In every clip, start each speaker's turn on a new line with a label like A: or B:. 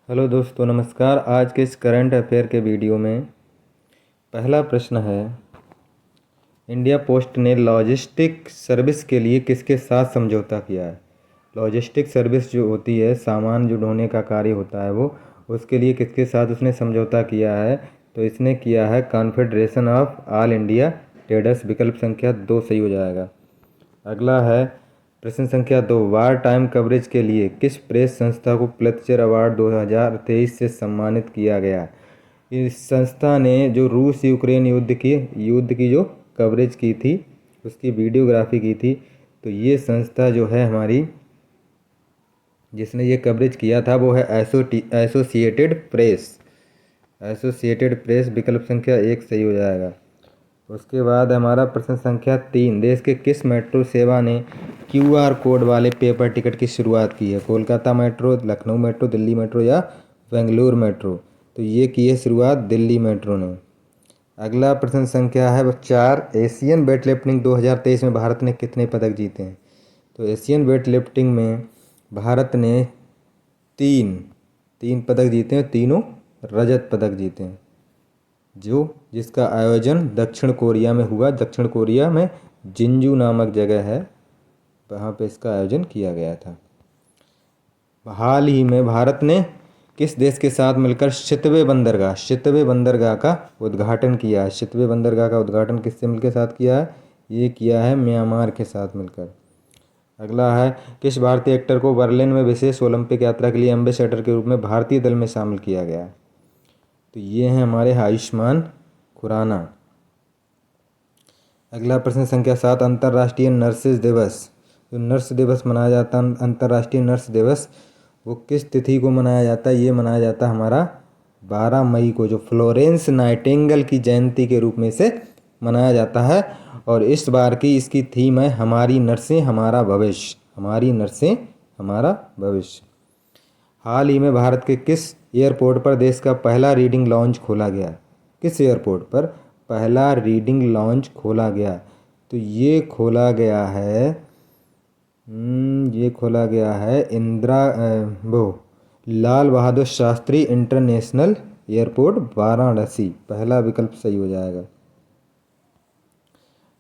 A: Hello दोस्तों, नमस्कार। आज के इस करंट अफेयर के वीडियो में पहला प्रश्न है, इंडिया पोस्ट ने लॉजिस्टिक सर्विस के लिए किसके साथ समझौता किया है। लॉजिस्टिक सर्विस जो होती है, सामान जो ढोने का कार्य होता है, वो उसके लिए किसके साथ उसने समझौता किया है। तो इसने किया है confederation of all India traders. विकल्प संख्या 2 सही हो जाएगा। अगला है प्रश्न संख्या 2, वार टाइम कवरेज के लिए किस प्रेस संस्था को प्लित्जर अवार्ड 2023 से सम्मानित किया गया। इस संस्था ने जो रूस यूक्रेन युद्ध की जो कवरेज की थी, उसकी वीडियोग्राफी की थी। तो ये संस्था जो है हमारी, जिसने ये कवरेज किया था, वो है एसोसिएटेड प्रेस। विकल्प संख्या 1 सही हो जाएगा। उसके बाद हमारा प्रश्न संख्या 3, देश के किस मेट्रो सेवा ने QR कोड वाले पेपर टिकट की शुरुआत की है। Kolkata metro, Lucknow metro, Delhi metro या बेंगलुरु मेट्रो। तो ये की है शुरुआत दिल्ली मेट्रो ने। अगला प्रश्न संख्या है 4, एशियन वेट लिफ्टिंग 2023 में भारत ने कितने पदक जीते हैं। तो एशियन वेट लिफ्टिंग में भारत ने तीन पदक जीते हैं, तीनों रजत पदक जीते हैं, जिसका आयोजन दक्षिण कोरिया में हुआ। दक्षिण कोरिया में जिंजू नामक जगह है, वहाँ पे इसका आयोजन किया गया था। हाल ही में भारत ने किस देश के साथ मिलकर शितवे बंदरगाह का उद्घाटन किया है। शितवे बंदरगाह का उद्घाटन किससे मिलकर साथ किया है। ये किया है म्यांमार के साथ मिलकर। अगला है, किस भारतीय एक्टर को बर्लिन में विशेष ओलंपिक यात्रा के लिए एम्बेसडर के रूप में भारतीय दल में शामिल किया गया। तो ये हैं हमारे आयुष्मान खुराना। अगला प्रश्न संख्या 7, अंतर्राष्ट्रीय नर्सेज दिवस। जो नर्स दिवस मनाया जाता है, अंतर्राष्ट्रीय नर्स दिवस, वो किस तिथि को मनाया जाता है। ये मनाया जाता है हमारा 12 मई को, जो फ्लोरेंस नाइटिंगेल की जयंती के रूप में से मनाया जाता है। और इस बार की इसकी थीम है, हमारी नर्सें हमारा भविष्य। हमारी नर्सें हमारा भविष्य। हाल ही में भारत के किस एयरपोर्ट पर देश का पहला रीडिंग लॉन्च खोला गया। किस एयरपोर्ट पर पहला रीडिंग लॉन्च खोला गया। तो ये खोला गया है लाल बहादुर शास्त्री इंटरनेशनल एयरपोर्ट, वाराणसी। पहला विकल्प सही हो जाएगा।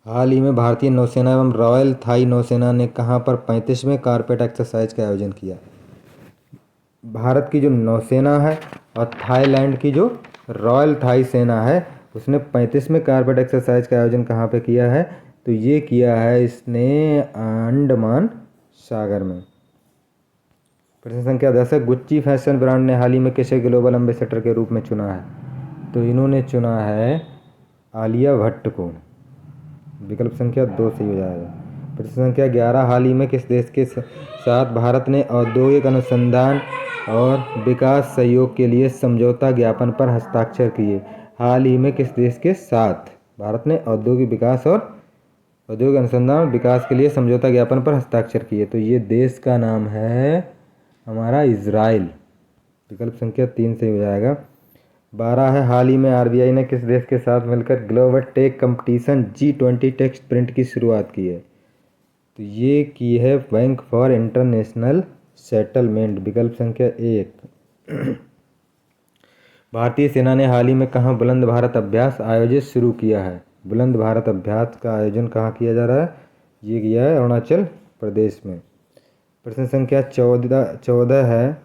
A: हाल ही में भारतीय नौसेना एवं रॉयल थाई नौसेना ने कहाँ पर 35वें कारपेट एक्सरसाइज का आयोजन किया। भारत की जो नौसेना है और थाईलैंड की जो रॉयल थाई सेना है, उसने 35वें कारपेट एक्सरसाइज का आयोजन कहाँ पे किया है। तो ये किया है इसने अंडमान सागर में। प्रश्न संख्या 10 है, गुच्ची फैशन ब्रांड ने हाल ही में किसे ग्लोबल एम्बेसडर के रूप में चुना है। तो इन्होंने चुना है आलिया भट्ट को। विकल्प संख्या 2 सही हो जाएगा। प्रश्न संख्या 11, हाल ही में किस देश के साथ भारत ने औद्योगिक अनुसंधान और विकास सहयोग के लिए समझौता ज्ञापन पर हस्ताक्षर किए। हाल ही में किस देश के साथ भारत ने औद्योगिक अनुसंधान और विकास के लिए समझौता ज्ञापन पर हस्ताक्षर किए। तो ये देश का नाम है हमारा इजराइल। विकल्प संख्या 3 सही हो जाएगा। 12 है, हाल ही में RBI ने किस देश के साथ मिलकर global tech competition G20 text print की शुरुआत की है। तो ये की है बैंक फॉर इंटरनेशनल सेटलमेंट। विकल्प संख्या 1। भारतीय सेना ने हाल ही में कहाँ बुलंद भारत अभ्यास आयोजित शुरू किया है। बुलंद भारत अभ्यास का आयोजन कहाँ किया जा रहा है। ये किया है अरुणाचल प्रदेश में। प्रश्न संख्या 14 है,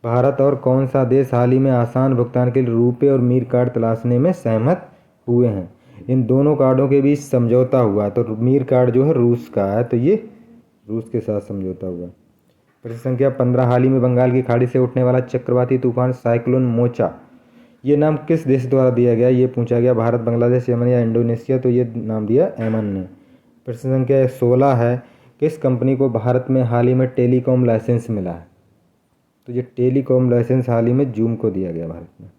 A: भारत और कौन सा देश हाल ही में आसान भुगतान के लिए रुपे और मीर कार्ड तलाशने में सहमत हुए हैं। इन दोनों कार्डों के बीच समझौता हुआ। तो मीर कार्ड जो है रूस का है, तो ये रूस के साथ समझौता हुआ। प्रश्न संख्या 15, हाल ही में बंगाल की खाड़ी से उठने वाला चक्रवाती तूफान साइक्लोन मोचा, ये नाम किस देश द्वारा दिया गया। ये पूछा गया, भारत, बांग्लादेश, यमन या इंडोनेशिया। तो ये नाम दिया यमन ने। प्रश्न संख्या 16 है, किस कंपनी को भारत में हाल ही में टेलीकॉम लाइसेंस मिला है। तो ये टेलीकॉम लाइसेंस हाल ही में जूम को दिया गया भारत में।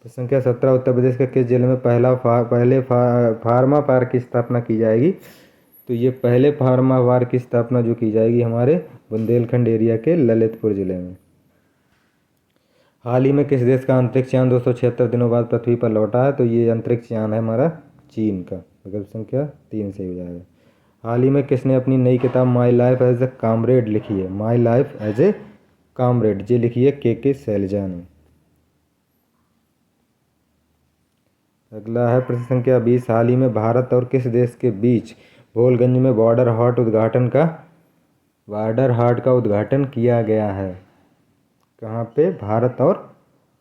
A: प्रश्न संख्या 17, उत्तर प्रदेश के किस जिले में पहले फार्मा पार्क की स्थापना की जाएगी। तो ये पहले फार्मा पार्क की स्थापना जो की जाएगी हमारे बुंदेलखंड एरिया के ललितपुर जिले में। हाल ही में किस देश का अंतरिक्ष यान 276 दिनों बाद पृथ्वी पर लौटा है। तो ये अंतरिक्ष यान है हमारा चीन का। विकल्प संख्या 3 सही हो जाएगा। हाल ही में किसने अपनी नई किताब my life as a comrade लिखी है। My life as a comrade, ये लिखी है के शैलजा ने। अगला है प्रश्न संख्या 20, हाल ही में भारत और किस देश के बीच भोलगंज में बॉर्डर हाट का उद्घाटन किया गया है। कहाँ पे? भारत और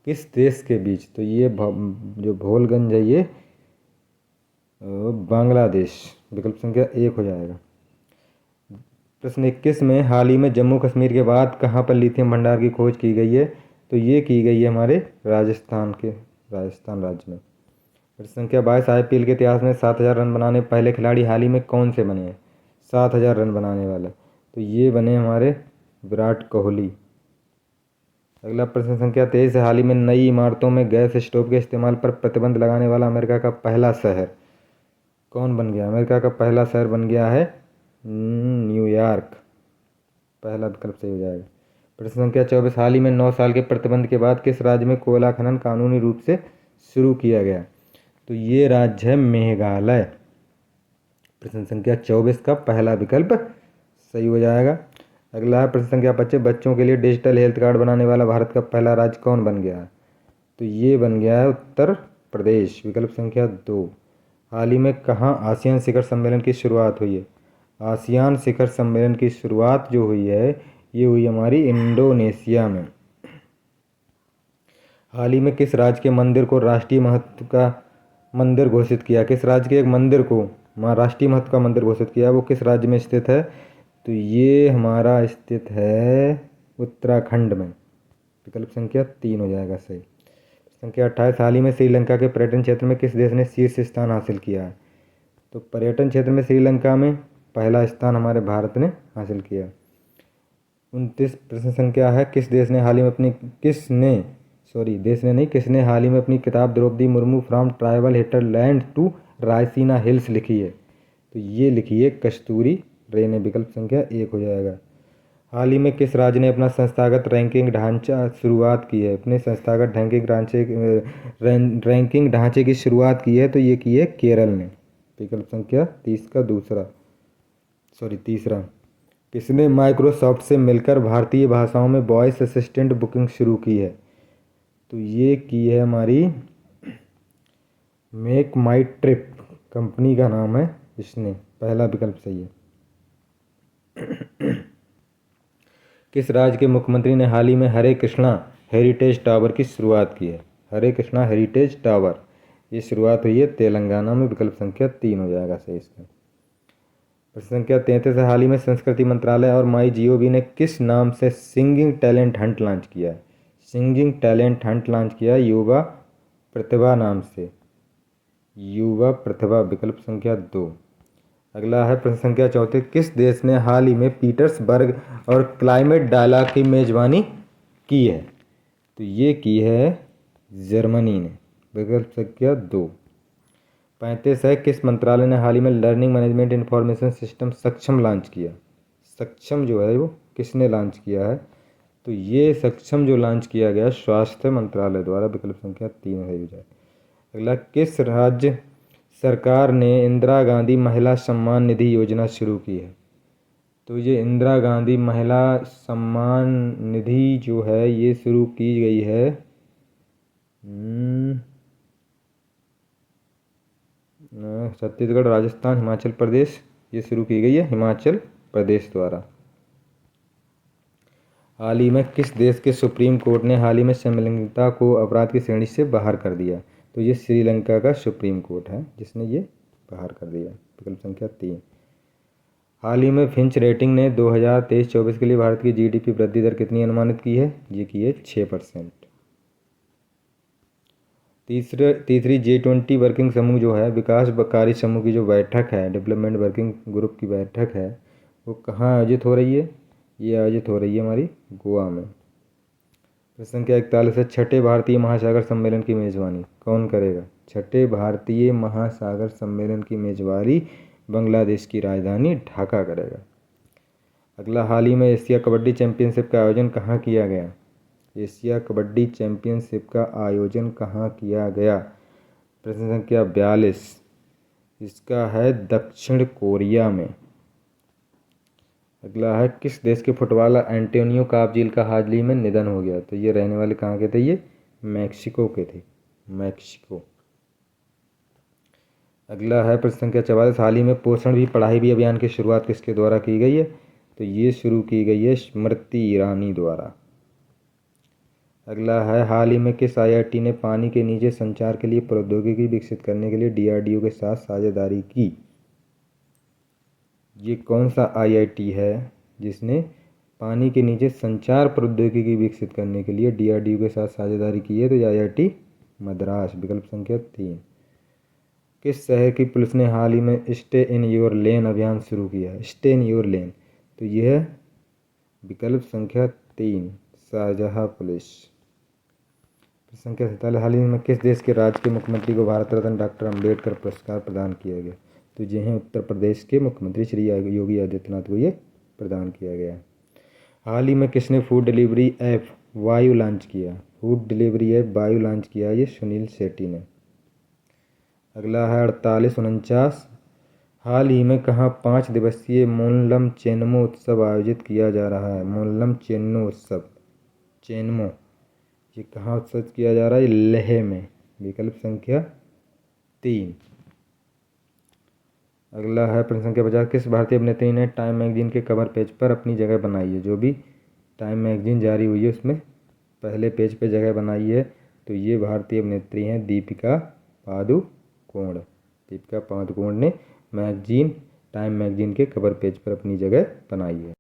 A: किस देश के बीच? तो ये जो भोलगंज है ये बांग्लादेश, विकल्प संख्या 1 हो जाएगा। प्रश्न 21 में हाल ही में जम्मू कश्मीर के बाद कहाँ पर लिथियम भंडार की खोज की गई है? तो ये की गई है हमारे राजस्थान राज्य में। प्रश्न संख्या 22, आईपीएल के इतिहास में 7000 रन बनाने पहले खिलाड़ी हाल ही में कौन से बने हैं? 7000 रन बनाने वाले, तो ये बने हमारे विराट कोहली। अगला प्रश्न संख्या 23, हाल ही में नई इमारतों में गैस स्टोव के इस्तेमाल पर प्रतिबंध लगाने वाला अमेरिका का पहला शहर कौन बन गया? अमेरिका का पहला शहर बन गया है न्यूयॉर्क। पहला विकल्प सही हो जाएगा। प्रश्न संख्या 24, हाल ही में 9 साल के प्रतिबंध के बाद किस राज्य में कोयला खनन कानूनी रूप से शुरू किया गया? तो ये राज्य है मेघालय। प्रश्न संख्या 24 का पहला विकल्प सही हो जाएगा। अगला है प्रश्न संख्या 25, बच्चों के लिए डिजिटल हेल्थ कार्ड बनाने वाला भारत का पहला राज्य कौन बन गया है? तो ये बन गया है उत्तर प्रदेश, विकल्प संख्या 2। हाल ही में कहाँ आसियान शिखर सम्मेलन की शुरुआत हुई है? आसियान शिखर सम्मेलन की शुरुआत जो हुई है ये हुई हमारी इंडोनेशिया में। हाल ही में किस राज्य के मंदिर को राष्ट्रीय महत्व का मंदिर घोषित किया? किस राज्य के एक मंदिर को राष्ट्रीय महत्व का मंदिर घोषित किया? वो किस राज्य में स्थित है? तो ये हमारा स्थित है उत्तराखंड में, विकल्प संख्या 3 हो जाएगा सही। संख्या 28, हाल ही में श्रीलंका के पर्यटन क्षेत्र में किस देश ने शीर्ष स्थान हासिल किया है? तो पर्यटन क्षेत्र में श्रीलंका में पहला स्थान हमारे भारत ने हासिल किया। 29 प्रश्न संख्या है, किसने हाल ही में अपनी किताब Draupadi Murmu from tribal hinterland to Raisina hills लिखी है? तो ये लिखी है कस्तूरी रे ने, विकल्प संख्या 1 हो जाएगा। हाल ही में किस राज्य ने अपना संस्थागत रैंकिंग ढांचा शुरुआत की है? अपने संस्थागत रैंकिंग ढांचे की शुरुआत की है? तो ये की है केरल ने, विकल्प संख्या तीसरा। किसने माइक्रोसॉफ्ट से मिलकर भारतीय भाषाओं में वॉइस असिस्टेंट बुकिंग शुरू की है? तो ये की है हमारी मेक माई ट्रिप कंपनी का नाम है इसने, पहला विकल्प सही है। किस राज्य के मुख्यमंत्री ने हाल ही में हरे कृष्णा हेरिटेज टावर की शुरुआत की है? हरे कृष्णा हेरिटेज टावर, ये शुरुआत हुई है तेलंगाना में, विकल्प संख्या 3 हो जाएगा सही इसका। प्रश्न संख्या 33 है, हाल ही में संस्कृति मंत्रालय और माई जीओवी ने किस नाम से सिंगिंग टैलेंट हंट लॉन्च किया है? सिंगिंग टैलेंट हंट लॉन्च किया युवा प्रतिभा नाम से, युवा प्रतिभा, विकल्प संख्या 2। अगला है प्रश्न संख्या 34, किस देश ने हाल ही में पीटर्सबर्ग और क्लाइमेट डायलॉग की मेजबानी की है? तो ये की है जर्मनी ने, विकल्प संख्या 2। 35 है, किस मंत्रालय ने हाल ही में लर्निंग मैनेजमेंट इंफॉर्मेशन सिस्टम सक्षम लॉन्च किया? सक्षम जो है वो किसने लॉन्च किया है? तो ये सक्षम जो लॉन्च किया गया स्वास्थ्य मंत्रालय द्वारा, विकल्प संख्या 3 हो जाए। अगला, किस राज्य सरकार ने इंदिरा गांधी महिला सम्मान निधि योजना शुरू की है? तो ये इंदिरा गांधी महिला सम्मान निधि जो है ये शुरू की गई है छत्तीसगढ़, राजस्थान, हिमाचल प्रदेश, ये शुरू की गई है हिमाचल प्रदेश द्वारा। हाल ही में किस देश के सुप्रीम कोर्ट ने हाल ही में समलैंगिकता को अपराध की श्रेणी से बाहर कर दिया? तो ये श्रीलंका का सुप्रीम कोर्ट है जिसने ये बाहर कर दिया, विकल्प संख्या 3। हाल ही में फिंच रेटिंग ने 2023-24 के लिए भारत की जीडीपी वृद्धि दर कितनी अनुमानित की है? ये की है 6%। तीसरी G20 वर्किंग समूह जो है, विकास कार्य समूह की जो बैठक है, डेवलपमेंट वर्किंग ग्रुप की बैठक है, वो कहाँ आयोजित हो रही है? ये आयोजित हो रही है हमारी गोवा में। प्रश्न संख्या 41 है, छठे भारतीय महासागर सम्मेलन की मेजबानी कौन करेगा? छठे भारतीय महासागर सम्मेलन की मेजबानी बांग्लादेश की राजधानी ढाका करेगा। अगला, हाल ही में एशिया कबड्डी चैंपियनशिप का आयोजन कहाँ किया गया? एशिया कबड्डी चैंपियनशिप का आयोजन कहाँ किया गया? प्रश्न संख्या 42, इसका है दक्षिण कोरिया में। अगला है किस देश के फुटबॉलर एंटोनियो कापजिल का हाल ही में निधन हो गया? तो ये रहने वाले कहाँ के थे? ये मैक्सिको के थे, मैक्सिको। अगला है प्रश्न संख्या 44, हाल ही में पोषण भी पढ़ाई भी अभियान की शुरुआत किसके द्वारा की गई है? तो ये शुरू की गई है स्मृति ईरानी द्वारा। अगला है हाल ही में किस आईआईटी ने पानी के नीचे संचार के लिए प्रौद्योगिकी विकसित करने के लिए डीआरडीओ के साथ साझेदारी की? ये कौन सा आईआईटी है जिसने पानी के नीचे संचार प्रौद्योगिकी विकसित करने के लिए डीआरडीओ के साथ साझेदारी की है? तो ये आईआईटी मद्रास, विकल्प संख्या 3। किस शहर की पुलिस ने हाल ही में स्टे इन योर लेन अभियान शुरू किया है? स्टे इन योर लेन, तो यह है विकल्प संख्या 3, शाहजहाँ पुलिस। संख्या 47, हाल ही में किस देश के राज्य के मुख्यमंत्री को भारत रत्न डॉक्टर अंबेडकर पुरस्कार प्रदान किया गया? तो ये हैं उत्तर प्रदेश के मुख्यमंत्री श्री योगी आदित्यनाथ को ये प्रदान किया गया। हाल ही में किसने फूड डिलीवरी ऐप वायु लॉन्च किया? फूड डिलीवरी ऐप वायु लॉन्च किया, ये सुनील शेट्टी ने। अगला है 48-49, हाल ही में कहाँ 5 दिवसीय मोनलम चेन्मो उत्सव आयोजित किया जा रहा है? मोनलम चेन्मो उत्सव, चेन्मो, ये कहाँ उत्सव किया जा रहा है? लेह में, विकल्प संख्या 3। अगला है प्रश्न संख्या 50, किस भारतीय अभिनेत्री ने टाइम मैगजीन के कवर पेज पर अपनी जगह बनाई है? जो भी टाइम मैगजीन जारी हुई है उसमें पहले पेज पे जगह बनाई है, तो ये भारतीय अभिनेत्री हैं दीपिका पादुकोण। दीपिका पादुकोण ने टाइम मैगजीन के कवर पेज पर अपनी जगह बनाई है।